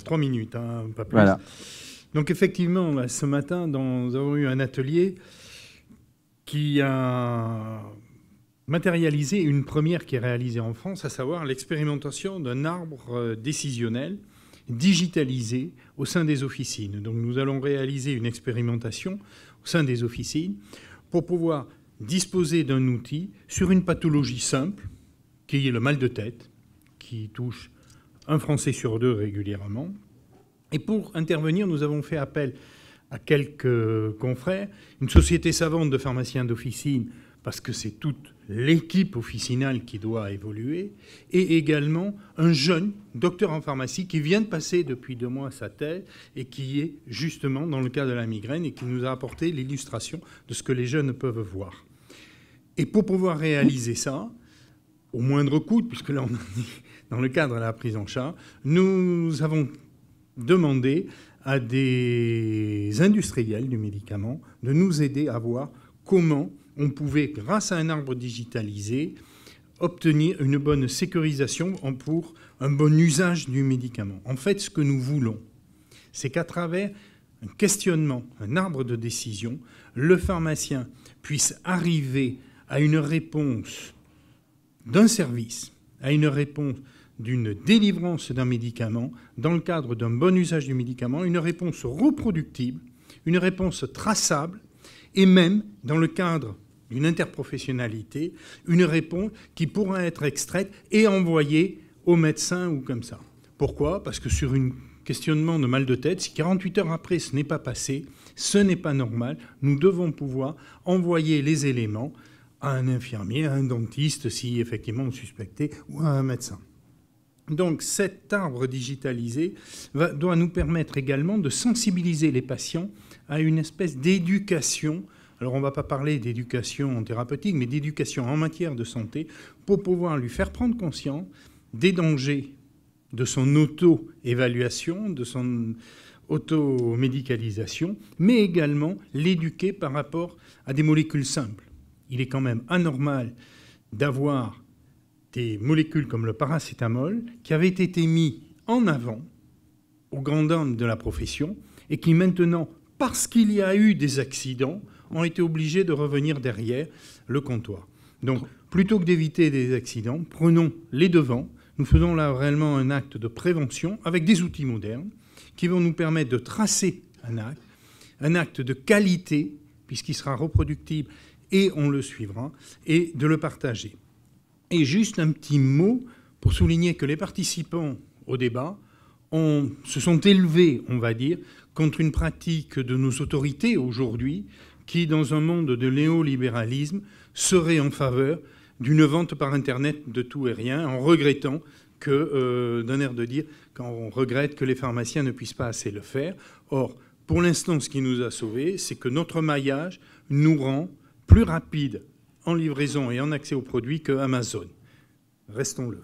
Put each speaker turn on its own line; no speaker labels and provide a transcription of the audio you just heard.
3 minutes, hein, pas plus.
Voilà.
Donc effectivement, ce matin, nous avons eu un atelier qui a matérialisé une première qui est réalisée en France, à savoir l'expérimentation d'un arbre décisionnel digitalisé au sein des officines. Donc nous allons réaliser une expérimentation au sein des officines pour pouvoir disposer d'un outil sur une pathologie simple, qui est le mal de tête, qui touche un Français sur 2 régulièrement. Et pour intervenir, nous avons fait appel à quelques confrères, une société savante de pharmaciens d'officine, parce que c'est toute l'équipe officinale qui doit évoluer, et également un jeune docteur en pharmacie qui vient de passer depuis 2 mois sa thèse et qui est justement dans le cas de la migraine et qui nous a apporté l'illustration de ce que les jeunes peuvent voir. Et pour pouvoir réaliser ça, au moindre coût, puisque là on est dans le cadre de la prise en charge, nous avons demandé à des industriels du médicament de nous aider à voir comment on pouvait, grâce à un arbre digitalisé, obtenir une bonne sécurisation pour un bon usage du médicament. En fait, ce que nous voulons, c'est qu'à travers un questionnement, un arbre de décision, le pharmacien puisse arriver à une réponse d'un service, à une réponse d'une délivrance d'un médicament dans le cadre d'un bon usage du médicament, une réponse reproductible, une réponse traçable et même, dans le cadre d'une interprofessionnalité, une réponse qui pourra être extraite et envoyée au médecin ou comme ça. Pourquoi ? Parce que sur un questionnement de mal de tête, si 48 heures après ce n'est pas passé, ce n'est pas normal. Nous devons pouvoir envoyer les éléments à un infirmier, à un dentiste, si effectivement on suspectait, ou à un médecin. Donc cet arbre digitalisé doit nous permettre également de sensibiliser les patients à une espèce d'éducation. Alors on ne va pas parler d'éducation thérapeutique, mais d'éducation en matière de santé pour pouvoir lui faire prendre conscience des dangers de son auto-évaluation, de son auto-médicalisation, mais également l'éduquer par rapport à des molécules simples. Il est quand même anormal d'avoir des molécules comme le paracétamol qui avaient été mis en avant aux grandes dames de la profession et qui maintenant, parce qu'il y a eu des accidents, ont été obligés de revenir derrière le comptoir. Donc, plutôt que d'éviter des accidents, prenons les devants. Nous faisons là réellement un acte de prévention avec des outils modernes qui vont nous permettre de tracer un acte de qualité, puisqu'il sera reproductible et on le suivra, et de le partager. Et juste un petit mot pour souligner que les participants au débat se sont élevés, on va dire, contre une pratique de nos autorités aujourd'hui qui, dans un monde de néolibéralisme, serait en faveur d'une vente par Internet de tout et rien, en regrettant d'un air de dire, quand on regrette que les pharmaciens ne puissent pas assez le faire. Or, pour l'instant, ce qui nous a sauvés, c'est que notre maillage nous rend plus rapide en livraison et en accès aux produits que Amazon. Restons-le.